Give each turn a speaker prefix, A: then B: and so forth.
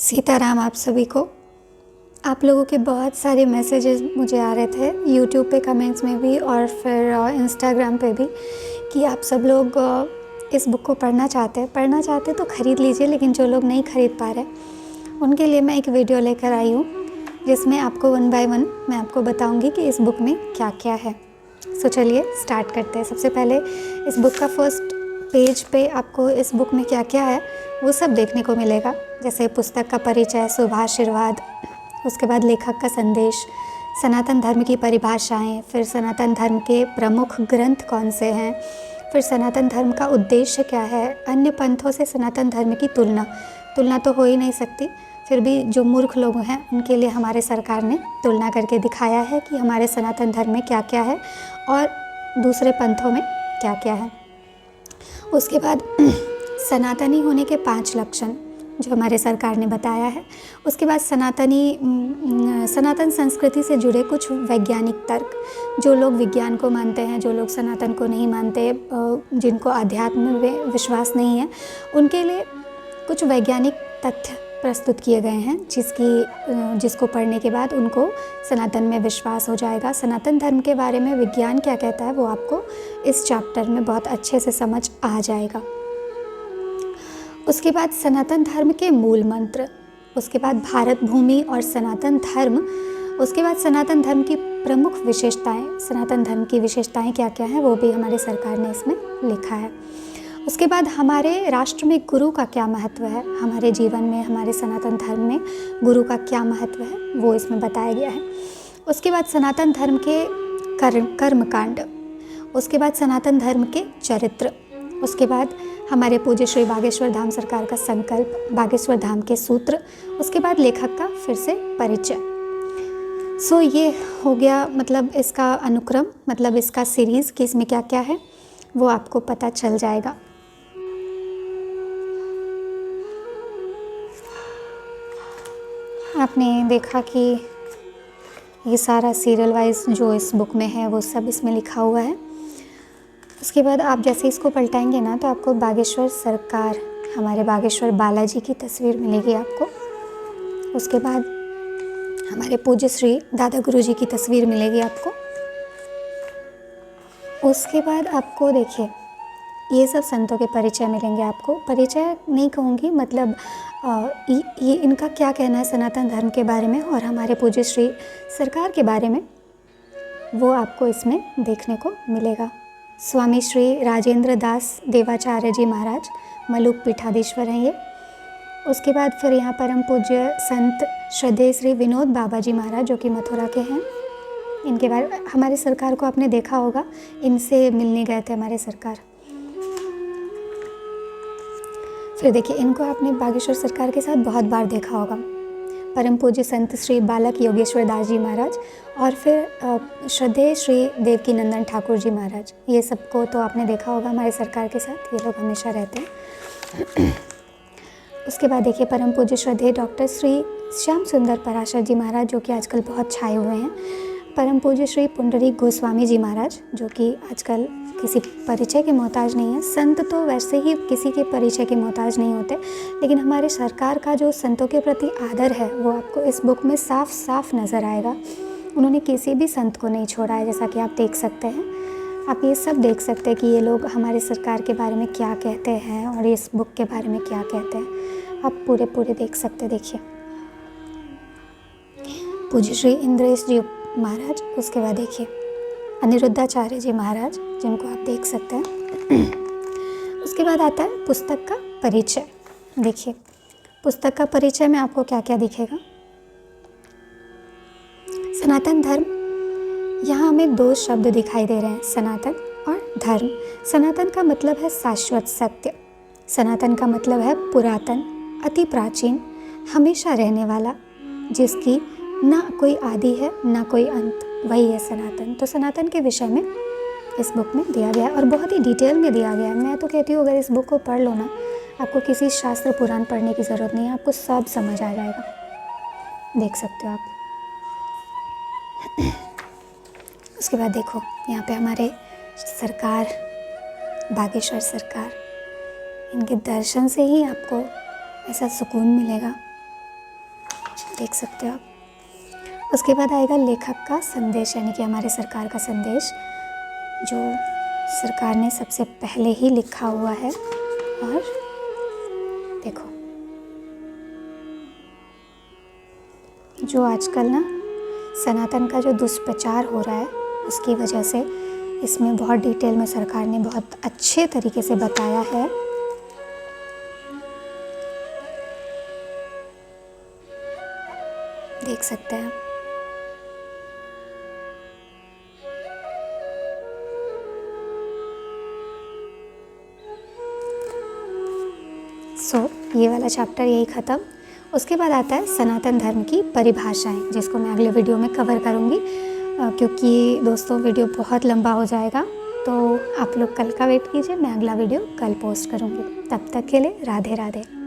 A: सीताराम आप सभी को। आप लोगों के बहुत सारे मैसेजेस मुझे आ रहे थे यूट्यूब पे कमेंट्स में भी और फिर इंस्टाग्राम पे भी कि आप सब लोग इस बुक को पढ़ना चाहते तो ख़रीद लीजिए, लेकिन जो लोग नहीं ख़रीद पा रहे उनके लिए मैं एक वीडियो लेकर आई हूँ जिसमें आपको 1 बाय 1 मैं आपको बताऊँगी कि इस बुक में क्या क्या है। सो चलिए स्टार्ट करते हैं। सबसे पहले इस बुक का फर्स्ट पेज पे आपको इस बुक में क्या क्या है वो सब देखने को मिलेगा, जैसे पुस्तक का परिचय, शुभाशीर्वाद, उसके बाद लेखक का संदेश, सनातन धर्म की परिभाषाएं, फिर सनातन धर्म के प्रमुख ग्रंथ कौन से हैं, फिर सनातन धर्म का उद्देश्य क्या है, अन्य पंथों से सनातन धर्म की तुलना तो हो ही नहीं सकती, फिर भी जो मूर्ख लोग हैं उनके लिए हमारे सरकार ने तुलना करके दिखाया है कि हमारे सनातन धर्म में क्या क्या है और दूसरे पंथों में क्या क्या है। उसके बाद सनातनी होने के 5 लक्षण जो हमारे सरकार ने बताया है। उसके बाद सनातन संस्कृति से जुड़े कुछ वैज्ञानिक तर्क, जो लोग विज्ञान को मानते हैं, जो लोग सनातन को नहीं मानते, जिनको अध्यात्म में विश्वास नहीं है, उनके लिए कुछ वैज्ञानिक तथ्य प्रस्तुत किए गए हैं जिसको पढ़ने के बाद उनको सनातन में विश्वास हो जाएगा। सनातन धर्म के बारे में विज्ञान क्या कहता है वो आपको इस चैप्टर में बहुत अच्छे से समझ आ जाएगा। उसके बाद सनातन धर्म के मूल मंत्र, उसके बाद भारत भूमि और सनातन धर्म, उसके बाद सनातन धर्म की प्रमुख विशेषताएं, सनातन धर्म की विशेषताएं क्या क्या हैं वो भी हमारे सरकार ने इसमें लिखा है। उसके बाद हमारे राष्ट्र में गुरु का क्या महत्व है, हमारे जीवन में, हमारे सनातन धर्म में गुरु का क्या महत्व है वो इसमें बताया गया है। उसके बाद सनातन धर्म के कर्मकांड, उसके बाद सनातन धर्म के चरित्र, उसके बाद हमारे पूज्य श्री बागेश्वर धाम सरकार का संकल्प, बागेश्वर धाम के सूत्र, उसके बाद लेखक का फिर से परिचय। सो ये हो गया, मतलब इसका अनुक्रम, मतलब इसका सीरीज़ कि इसमें क्या क्या है वो आपको पता चल जाएगा। आपने देखा कि ये सारा सीरियल वाइज जो इस बुक में है वो सब इसमें लिखा हुआ है। उसके बाद आप जैसे इसको पलटाएंगे ना तो आपको बागेश्वर सरकार, हमारे बागेश्वर बालाजी की तस्वीर मिलेगी आपको। उसके बाद हमारे पूज्य श्री दादा गुरुजी की तस्वीर मिलेगी आपको। उसके बाद आपको देखिए ये सब संतों के परिचय मिलेंगे आपको। परिचय नहीं कहूँगी, मतलब ये इनका क्या कहना है सनातन धर्म के बारे में और हमारे पूज्य श्री सरकार के बारे में वो आपको इसमें देखने को मिलेगा। स्वामी श्री राजेंद्र दास देवाचार्य जी महाराज मलुक पीठाधीश्वर हैं ये। उसके बाद फिर यहाँ परम पूज्य संत श्रद्धेय श्री विनोद बाबा जी महाराज जो कि मथुरा के हैं। इनके बारे हमारे सरकार को आपने देखा होगा, इनसे मिलने गए थे हमारे सरकार। फिर देखिए इनको आपने बागेश्वर सरकार के साथ बहुत बार देखा होगा। परम पूज्य संत श्री बालक योगेश्वर दास जी महाराज और फिर श्रद्धेय श्री देवकी नंदन ठाकुर जी महाराज, ये सबको तो आपने देखा होगा हमारे सरकार के साथ, ये लोग हमेशा रहते हैं। उसके बाद देखिए परम पूज्य श्रद्धेय डॉक्टर श्री श्याम सुंदर पराशर जी महाराज जो कि आजकल बहुत छाए हुए हैं। परम पूज्य श्री पुंडरीक गोस्वामी जी महाराज जो कि आजकल किसी परिचय के मोहताज नहीं है। संत तो वैसे ही किसी के परिचय के मोहताज नहीं होते, लेकिन हमारे सरकार का जो संतों के प्रति आदर है वो आपको इस बुक में साफ साफ नज़र आएगा। उन्होंने किसी भी संत को नहीं छोड़ा है, जैसा कि आप देख सकते हैं। आप ये सब देख सकते हैं कि ये लोग हमारे सरकार के बारे में क्या कहते हैं और इस बुक के बारे में क्या कहते हैं। आप पूरे देख सकते हैं। देखिए पूज्य श्री इंद्रेश जी महाराज, उसके बाद देखिए अनिरुद्धाचार्य जी महाराज जिनको आप देख सकते हैं। उसके बाद आता है पुस्तक का परिचय। देखिए पुस्तक का परिचय में आपको क्या क्या दिखेगा। सनातन धर्म, यहाँ हमें 2 शब्द दिखाई दे रहे हैं, सनातन और धर्म। सनातन का मतलब है शाश्वत सत्य, सनातन का मतलब है पुरातन, अति प्राचीन, हमेशा रहने वाला, जिसकी ना कोई आदि है ना कोई अंत, वही है सनातन। तो सनातन के विषय में इस बुक में दिया गया है और बहुत ही डिटेल में दिया गया है। मैं तो कहती हूँ अगर इस बुक को पढ़ लो ना, आपको किसी शास्त्र पुराण पढ़ने की ज़रूरत नहीं है, आपको सब समझ आ जाएगा। देख सकते हो आप। उसके बाद देखो यहाँ पे हमारे सरकार, बागेश्वर सरकार, इनके दर्शन से ही आपको ऐसा सुकून मिलेगा। देख सकते हो आप। उसके बाद आएगा लेखक का संदेश, यानी कि हमारे सरकार का संदेश, जो सरकार ने सबसे पहले ही लिखा हुआ है। और देखो, जो आजकल ना सनातन का जो दुष्प्रचार हो रहा है, उसकी वजह से इसमें बहुत डिटेल में सरकार ने बहुत अच्छे तरीके से बताया है। देख सकते हैं। ये वाला चैप्टर यही ख़त्म। उसके बाद आता है सनातन धर्म की परिभाषाएं, जिसको मैं अगले वीडियो में कवर करूँगी, क्योंकि दोस्तों वीडियो बहुत लंबा हो जाएगा। तो आप लोग कल का वेट कीजिए, मैं अगला वीडियो कल पोस्ट करूँगी। तब तक के लिए राधे राधे।